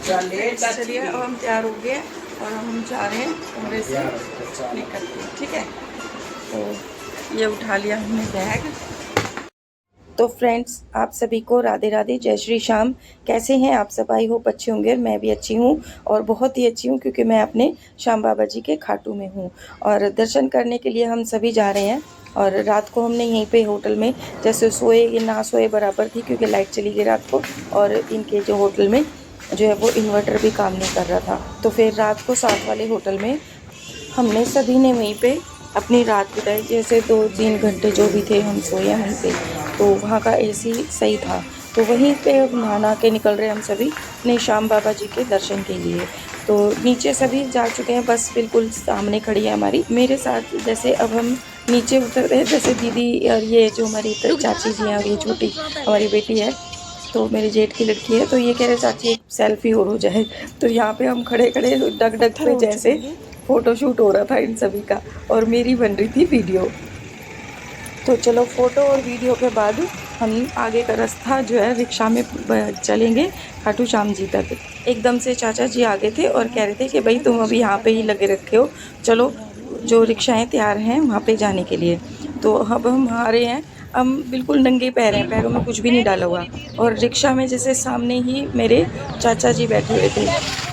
चलिए अब हम तैयार हो गए और हम जा रहे हैं कमरे से निकल के, ठीक है। तो ये उठा लिया हमने बैग। तो फ्रेंड्स, आप सभी को राधे राधे, जय श्री श्याम। कैसे हैं आप सब? आई होप अच्छे होंगे। मैं भी अच्छी हूँ और बहुत ही अच्छी हूँ, क्योंकि मैं अपने श्याम बाबा जी के खाटू में हूँ और दर्शन करने के लिए हम सभी जा रहे हैं। और रात को हमने यहीं पे होटल में, जैसे सोए या ना सोए बराबर थी, क्योंकि लाइट चली गई रात को और इनके जो होटल में जो है वो इन्वर्टर भी काम नहीं कर रहा था। तो फिर रात को साथ वाले होटल में हमने सभी ने वहीं पे अपनी रात बिताई। जैसे 2-3 घंटे जो भी थे हम सोए वहीं पे। तो वहाँ का एसी सही था, तो वहीं पे अब नहा के निकल रहे हम सभी अपने श्याम बाबा जी के दर्शन के लिए। तो नीचे सभी जा चुके हैं, बस बिल्कुल सामने खड़ी है हमारी मेरे साथ। जैसे अब हम नीचे उतर रहे हैं, जैसे दीदी और ये जो हमारी चाची जी हैं और ये छोटी हमारी बेटी है, तो मेरे जेठ की लड़की है, तो ये कह रहे चाची एक सेल्फी और हो जाए। तो यहाँ पे हम खड़े खड़े डग डग पे जैसे फ़ोटो शूट हो रहा था इन सभी का, और मेरी बन रही थी वीडियो। तो चलो फ़ोटो और वीडियो के बाद हम आगे का रास्ता जो है रिक्शा में चलेंगे खाटू श्याम जी तक। एकदम से चाचा जी आगे थे और कह रहे थे कि भाई तुम अभी यहाँ पे ही लगे रखे हो, चलो जो रिक्शाएँ तैयार हैं वहाँ पे जाने के लिए। तो अब हम आ रहे हैं, हम बिल्कुल नंगे पैर हैं, पैरों में कुछ भी नहीं डाला हुआ। और रिक्शा में जैसे सामने ही मेरे चाचा जी बैठे हुए थे।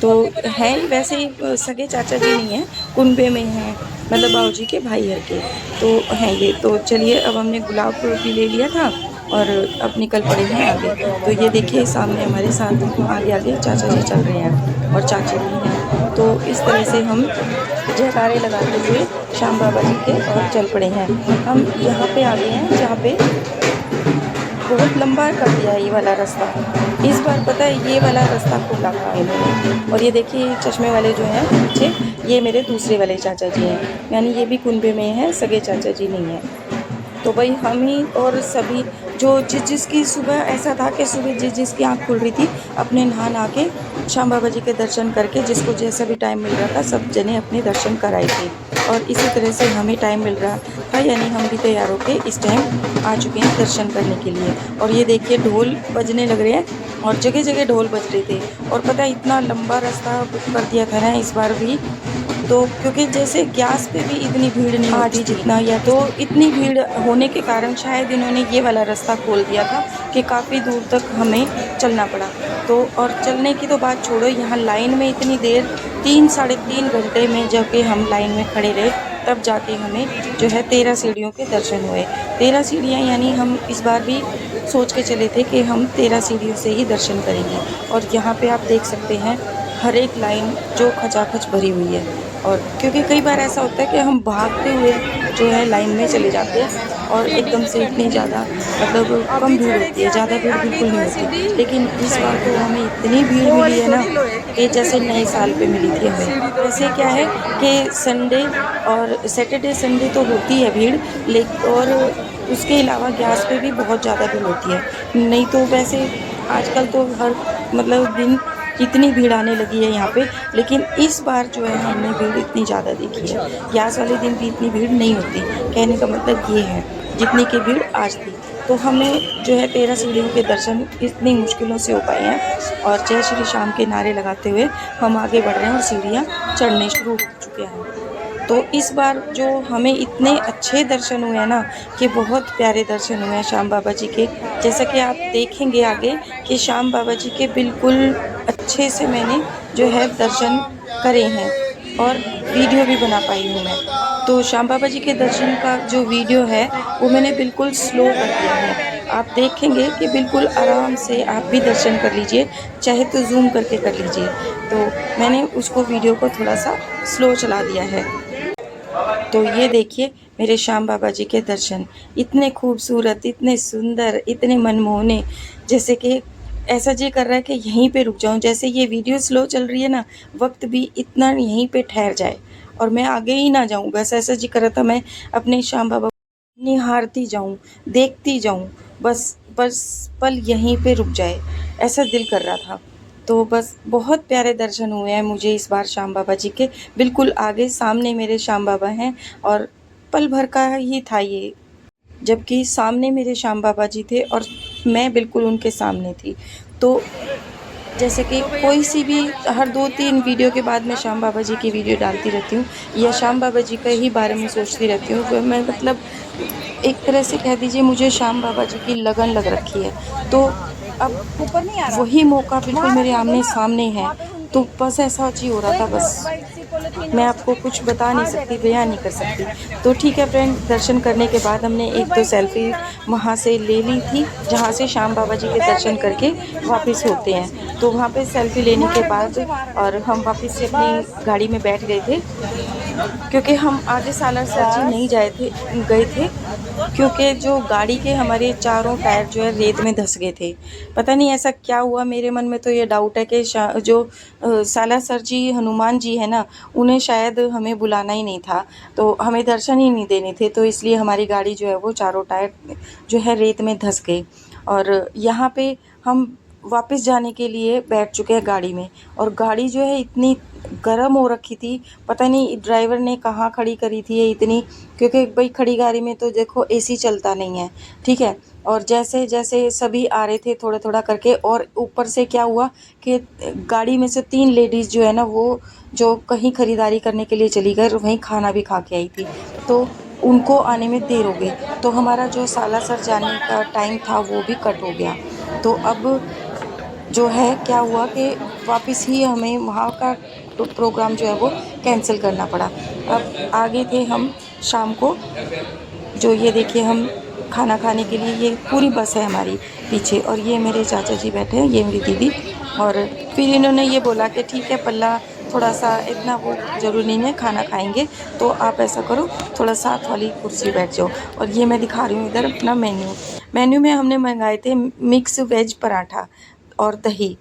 तो हैं ही वैसे ही सगे चाचा जी नहीं हैं, कुनबे में हैं, मतलब बाबूजी के भाई है के। तो हैं ये। तो चलिए अब हमने गुलाब फूल भी ले लिया था और अब निकल पड़े हैं आगे। तो ये देखिए सामने हमारे साथ आगे आगे चाचा जी चल रहे हैं और चाची भी हैं। तो इस तरह से हम जयकारे लगाते हुए श्याम बाबा जी के और चल पड़े हैं। हम यहाँ पे आ गए हैं जहाँ पे बहुत लंबा कर दिया है ये वाला रास्ता। इस बार पता है ये वाला रास्ता खुला था इन्होंने। और ये देखिए चश्मे वाले जो हैं पीछे, ये मेरे दूसरे वाले चाचा जी हैं, यानी ये भी कुनबे में हैं, सगे चाचा जी नहीं हैं। तो भाई हम ही और सभी जो जिसकी सुबह ऐसा था कि सुबह जिसकी आँख खुल रही थी, अपने नहा के श्याम बाबा जी के दर्शन करके, जिसको जैसा भी टाइम मिल रहा था सब जने अपने दर्शन कराए थे। और इसी तरह से हमें टाइम मिल रहा था, यानी हम भी तैयार होकर इस टाइम आ चुके हैं दर्शन करने के लिए। और ये देखिए ढोल बजने लग रहे हैं और जगह जगह ढोल बज रहे थे। और पता है इतना लंबा रास्ता बुक कर दिया था ना इस बार भी, तो क्योंकि जैसे ग्यास पे भी इतनी भीड़ नहीं होती जितना, या तो इतनी भीड़ होने के कारण शायद इन्होंने ये वाला रास्ता खोल दिया था कि काफ़ी दूर तक हमें चलना पड़ा। तो और चलने की तो बात छोड़ो, यहाँ लाइन में इतनी देर 3-3.5 घंटे में जब कि हम लाइन में खड़े रहे, तब जाके हमें जो है 13 सीढ़ियों के दर्शन हुए। 13 सीढ़ियाँ, यानी हम इस बार भी सोच के चले थे कि हम 13 सीढ़ियों से ही दर्शन करेंगे। और यहाँ पे आप देख सकते हैं हर एक लाइन जो खचाखच भरी हुई है। और क्योंकि कई बार ऐसा होता है कि हम भागते हुए जो है लाइन में चले जाते हैं और एकदम से इतनी ज़्यादा मतलब कम भीड़ होती है, ज़्यादा भीड़ बिल्कुल नहीं होती। लेकिन इस बार तो हमें इतनी भीड़ मिली है ना कि जैसे नए साल पे मिली थी हमें। वैसे क्या है कि संडे और सैटरडे संडे तो होती है भीड़, लेकिन और उसके अलावा ग्यास पे भी बहुत ज़्यादा भीड़ होती है। नहीं तो वैसे आजकल तो हर मतलब दिन इतनी भीड़ आने लगी है यहाँ पे, लेकिन इस बार जो है हमने भीड़ इतनी ज़्यादा देखी है। ग्यास वाले दिन भी इतनी भीड़ नहीं होती, कहने का मतलब ये है जितनी की भीड़ आज थी। तो हमें जो है 13 सीढ़ियों के दर्शन इतनी मुश्किलों से हो पाए हैं और जय श्री श्याम के नारे लगाते हुए हम आगे बढ़ रहे हैं और सीढ़ियाँ चढ़ने शुरू हो चुके हैं। तो इस बार जो हमें इतने अच्छे दर्शन हुए हैं ना, कि बहुत प्यारे दर्शन हुए हैं श्याम बाबा जी के। जैसा कि आप देखेंगे आगे कि श्याम बाबा जी के बिल्कुल अच्छे से मैंने जो है दर्शन करे हैं और वीडियो भी बना पाई हूँ मैं। तो श्याम बाबा जी के दर्शन का जो वीडियो है वो मैंने बिल्कुल स्लो कर दिया है। आप देखेंगे कि बिल्कुल आराम से आप भी दर्शन कर लीजिए, चाहे तो जूम करके कर लीजिए। तो मैंने उसको वीडियो को थोड़ा सा स्लो चला दिया है। तो ये देखिए मेरे श्याम बाबा जी के दर्शन इतने खूबसूरत, इतने सुंदर, इतने मनमोहने, जैसे कि ऐसा जी कर रहा है कि यहीं पे रुक जाऊं। जैसे ये वीडियो स्लो चल रही है ना, वक्त भी इतना यहीं पे ठहर जाए और मैं आगे ही ना जाऊं। बस ऐसा जी कर रहा था मैं अपने श्याम बाबा को निहारती जाऊं, देखती जाऊं, बस बस पल यहीं पे रुक जाए, ऐसा दिल कर रहा था। तो बस बहुत प्यारे दर्शन हुए हैं मुझे इस बार श्याम बाबा जी के। बिल्कुल आगे सामने मेरे श्याम बाबा हैं और पल भर का ही था ये, जबकि सामने मेरे श्याम बाबा जी थे और मैं बिल्कुल उनके सामने थी। तो जैसे कि कोई सी भी हर 2-3 वीडियो के बाद मैं श्याम बाबा जी की वीडियो डालती रहती हूँ या श्याम बाबा जी के ही बारे में सोचती रहती हूँ। तो मैं मतलब एक तरह से कह दीजिए मुझे श्याम बाबा जी की लगन लग रखी है। तो अब वही मौका बिल्कुल मेरे आमने-सामने है, तो बस ऐसा अजीब हो रहा था बस। मैं आपको कुछ बता नहीं सकती, बयान नहीं कर सकती। तो ठीक है फ्रेंड, दर्शन करने के बाद हमने 1-2 सेल्फ़ी वहाँ से ले ली थी, जहाँ से श्याम बाबा जी के दर्शन करके वापस होते हैं। तो वहाँ पे सेल्फ़ी लेने के बाद और हम वापस से अपनी गाड़ी में बैठ गए थे, क्योंकि हम आगे सालासर जी नहीं गए थे, क्योंकि जो गाड़ी के हमारे चारों टायर जो है रेत में धँस गए थे। पता नहीं ऐसा क्या हुआ, मेरे मन में तो ये डाउट है कि सालासर जी हनुमान जी है ना, उन्हें शायद हमें बुलाना ही नहीं था, तो हमें दर्शन ही नहीं देने थे, तो इसलिए हमारी गाड़ी जो है वो चारों टायर जो है रेत में धँस गए। और यहाँ पे हम वापस जाने के लिए बैठ चुके हैं गाड़ी में, और गाड़ी जो है इतनी गर्म हो रखी थी, पता नहीं ड्राइवर ने कहाँ खड़ी करी थी ये इतनी, क्योंकि भाई खड़ी गाड़ी में तो देखो एसी चलता नहीं है, ठीक है। और जैसे जैसे सभी आ रहे थे थोड़ा थोड़ा करके, और ऊपर से क्या हुआ कि गाड़ी में से 3 लेडीज़ जो है ना, वो जो कहीं ख़रीदारी करने के लिए चली गई और वहीं खाना भी खा के आई थी, तो उनको आने में देर हो गई, तो हमारा जो सालासर जाने का टाइम था वो भी कट हो गया। तो अब जो है क्या हुआ कि वापस ही हमें वहाँ का प्रोग्राम जो है वो कैंसिल करना पड़ा। अब आगे थे हम शाम को, जो ये देखिए हम खाना खाने के लिए, ये पूरी बस है हमारी पीछे, और ये मेरे चाचा जी बैठे हैं, ये मेरी दीदी। और फिर इन्होंने ये बोला कि ठीक है पल्ला, थोड़ा सा इतना वो ज़रूरी नहीं है, खाना खाएंगे तो आप ऐसा करो थोड़ा साथ वाली कुर्सी बैठ जाओ। और ये मैं दिखा रही हूँ इधर अपना मेन्यू में हमने मंगाए थे मिक्स वेज पराठा और दही,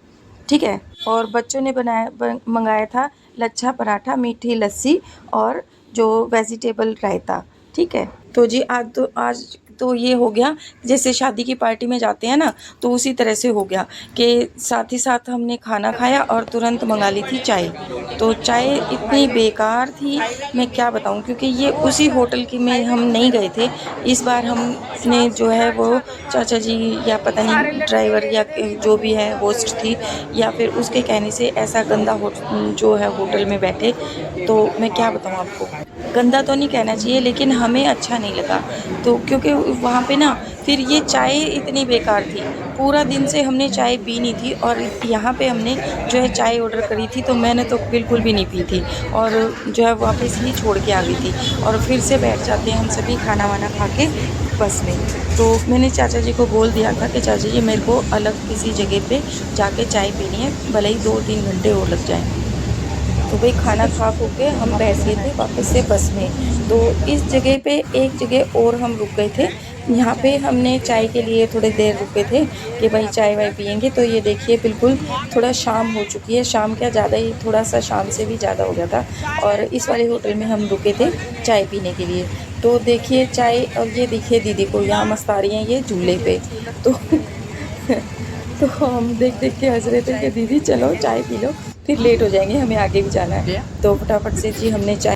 ठीक है। और बच्चों ने मंगाया था लच्छा पराठा, मीठी लस्सी और जो वेजिटेबल रायता, ठीक है। तो जी आज तो ये हो गया, जैसे शादी की पार्टी में जाते हैं ना, तो उसी तरह से हो गया कि साथ ही साथ हमने खाना खाया और तुरंत मंगा ली थी चाय। तो चाय इतनी बेकार थी, मैं क्या बताऊं, क्योंकि ये उसी होटल की में हम नहीं गए थे। इस बार हमने जो है वो चाचा जी या पता नहीं ड्राइवर या जो भी है होस्ट थी, या फिर उसके कहने से ऐसा गंदा जो है होटल में बैठे, तो मैं क्या बताऊं आपको, गंदा तो नहीं कहना चाहिए लेकिन हमें अच्छा नहीं लगा। तो क्योंकि वहाँ पे ना फिर ये चाय इतनी बेकार थी, पूरा दिन से हमने चाय पी नहीं थी, और यहाँ पे हमने जो है चाय ऑर्डर करी थी, तो मैंने तो बिल्कुल भी नहीं पी थी, और जो है वापस ही छोड़ के आ गई थी। और फिर से बैठ जाते हैं हम सभी खाना वाना खा के बस में। तो मैंने चाचा जी को बोल दिया था कि चाचा जी मेरे को अलग किसी जगह पे जाके चाय पीनी है, भले ही 2-3 घंटे और लग जाएँ। तो भाई खाना खा खो के हम बैठ गए थे वापस से बस में। तो इस जगह पे एक जगह और हम रुक गए थे, यहाँ पे हमने चाय के लिए थोड़ी देर रुके थे कि भाई चाय वाय पियेंगे। तो ये देखिए बिल्कुल थोड़ा शाम हो चुकी है, शाम क्या ज़्यादा ही, थोड़ा सा शाम से भी ज़्यादा हो गया था, और इस वाले होटल में हम रुके थे चाय पीने के लिए। तो देखिए चाय, और ये देखिए दीदी को यहाँ मस्त आ रही हैं ये झूले पे। तो तो हम देख देख के हंस रहे थे कि दीदी चलो चाय पी लो, फिर लेट हो जाएंगे, हमें आगे भी जाना है। तो फटाफट से जी हमने चाय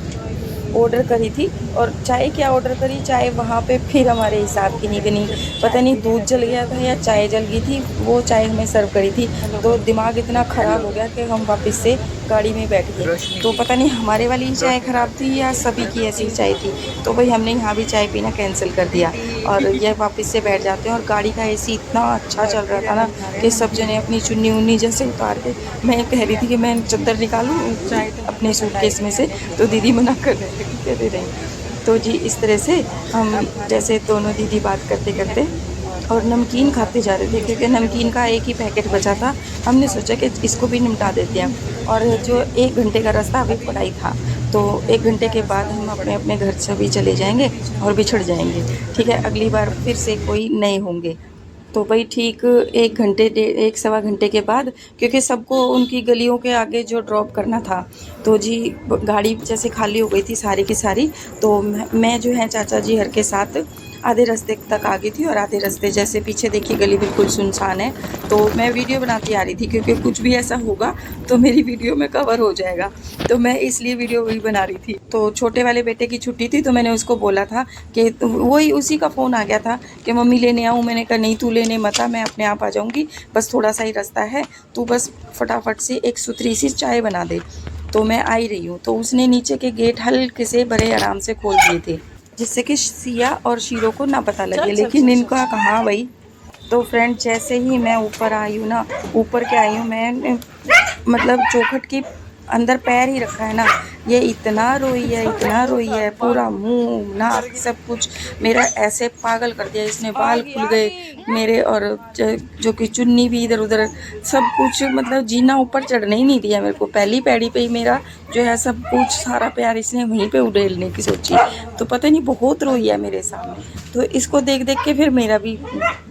ऑर्डर करी थी, और चाय क्या ऑर्डर करी, चाय वहाँ पे फिर हमारे हिसाब की नहीं बनी, पता नहीं दूध जल गया था या चाय जल गई थी, वो चाय हमें सर्व करी थी। तो दिमाग इतना ख़राब हो गया कि हम वापस से गाड़ी में बैठ गए। तो पता नहीं हमारे वाली ही चाय ख़राब थी या सभी की ऐसी ही चाय थी, तो भाई हमने यहाँ भी चाय पीना कैंसिल कर दिया, और यह वापस से बैठ जाते हैं। और गाड़ी का एसी इतना अच्छा चल रहा था ना कि सब जने अपनी चुन्नी उन्नी जैसे उतार के, मैं कह रही थी कि मैं चद्दर निकालूँ अपने सूटकेस में से, तो दीदी मना कर रहे थे। तो जी इस तरह से हम जैसे दोनों दीदी बात करते करते और नमकीन खाते जा रहे थे, क्योंकि नमकीन का एक ही पैकेट बचा था, हमने सोचा कि इसको भी निपटा देते हैं। और जो 1 घंटे का रास्ता अभी पड़ा ही था, तो 1 घंटे के बाद हम अपने अपने घर सभी चले जाएंगे और बिछड़ जाएंगे, ठीक है। अगली बार फिर से कोई नए होंगे। तो भाई ठीक 1 घंटे 1 सवा घंटे के बाद, क्योंकि सबको उनकी गलियों के आगे जो ड्रॉप करना था, तो जी गाड़ी जैसे खाली हो गई थी सारी की सारी, तो मैं जो है चाचा जी हर के साथ आधे रास्ते तक आ गई थी और आधे रास्ते जैसे पीछे देखिए गली बिल्कुल सुनसान है। तो मैं वीडियो बनाती आ रही थी क्योंकि कुछ भी ऐसा होगा तो मेरी वीडियो में कवर हो जाएगा, तो मैं इसलिए वीडियो वही बना रही थी। तो छोटे वाले बेटे की छुट्टी थी तो मैंने उसको बोला था कि वही उसी का फ़ोन आ गया था कि मम्मी लेने आऊँ। मैंने कहा नहीं, तू लेने मत आ, मैं अपने आप आ जाऊँगी, बस थोड़ा सा ही रास्ता है, तू बस फटाफट से एक सुथरी सी चाय बना दे, तो मैं आ ही रही हूँ। तो उसने नीचे के गेट हल्के से बड़े आराम से खोल दिए थे जिससे कि सिया और शीरो को ना पता लगे, लेकिन इनका कहाँ भाई। तो फ्रेंड जैसे ही मैं ऊपर आई हूँ ना, ऊपर के आई हूँ मैं, मतलब चौखट की अंदर पैर ही रखा है ना, ये इतना रोई है, पूरा मुंह नाक सब कुछ मेरा ऐसे पागल कर दिया इसने। बाल खुल गए मेरे, और जो कि चुन्नी भी इधर उधर सब कुछ, मतलब जीना ऊपर चढ़ने ही नहीं दिया मेरे को। पहली पैड़ी पे ही मेरा जो है सब कुछ सारा प्यार इसने वहीं पे उड़ेलने की सोची। तो पता नहीं बहुत रोई है मेरे सामने। तो इसको देख देख के फिर मेरा भी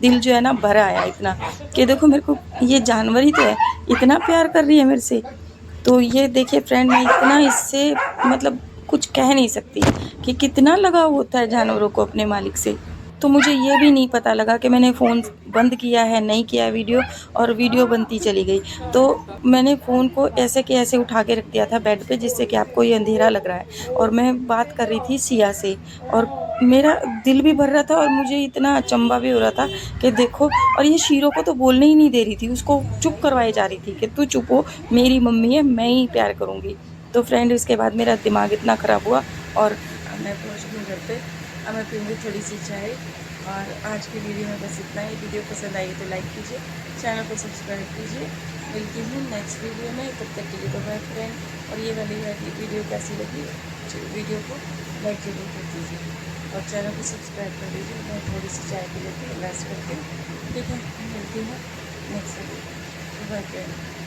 दिल जो है ना भर आया इतना कि देखो मेरे को ये जानवर ही तो है, इतना प्यार कर रही है मेरे से। तो ये देखिए फ्रेंड, मैं इतना इससे मतलब कुछ कह नहीं सकती कि कितना लगाव होता है जानवरों को अपने मालिक से। तो मुझे ये भी नहीं पता लगा कि मैंने फ़ोन बंद किया है नहीं किया है वीडियो, और वीडियो बनती चली गई। तो मैंने फ़ोन को ऐसे के ऐसे उठा के रख दिया था बेड पे, जिससे कि आपको ये अंधेरा लग रहा है, और मैं बात कर रही थी सिया से, और मेरा दिल भी भर रहा था और मुझे इतना अचंभा भी हो रहा था कि देखो। और ये शीरो को तो बोलने ही नहीं दे रही थी, उसको चुप करवाई जा रही थी कि तू चुप हो, मेरी मम्मी है, मैं ही प्यार करूँगी। तो फ्रेंड उसके बाद मेरा दिमाग इतना ख़राब हुआ और मैं पहुँच गई घर पे। अब मैं पीऊँगी थोड़ी सी चाय। और आज की वीडियो में बस इतना ही। वीडियो पसंद आई तो लाइक कीजिए, चैनल को सब्सक्राइब कीजिए। मिलती हूँ नेक्स्ट वीडियो में, तब तक के लिए बाय फ्रेंड। और ये वाली वीडियो कैसी लगी, वीडियो को लाइक जरूर कर दीजिए और चैनल को सब्सक्राइब कर दीजिए। मैं थोड़ी सी चाय पी लेती हूँ रेस्ट करके, ठीक है। मिलती हूँ नेक्स्ट वीडियो, बाय फ्रेंड।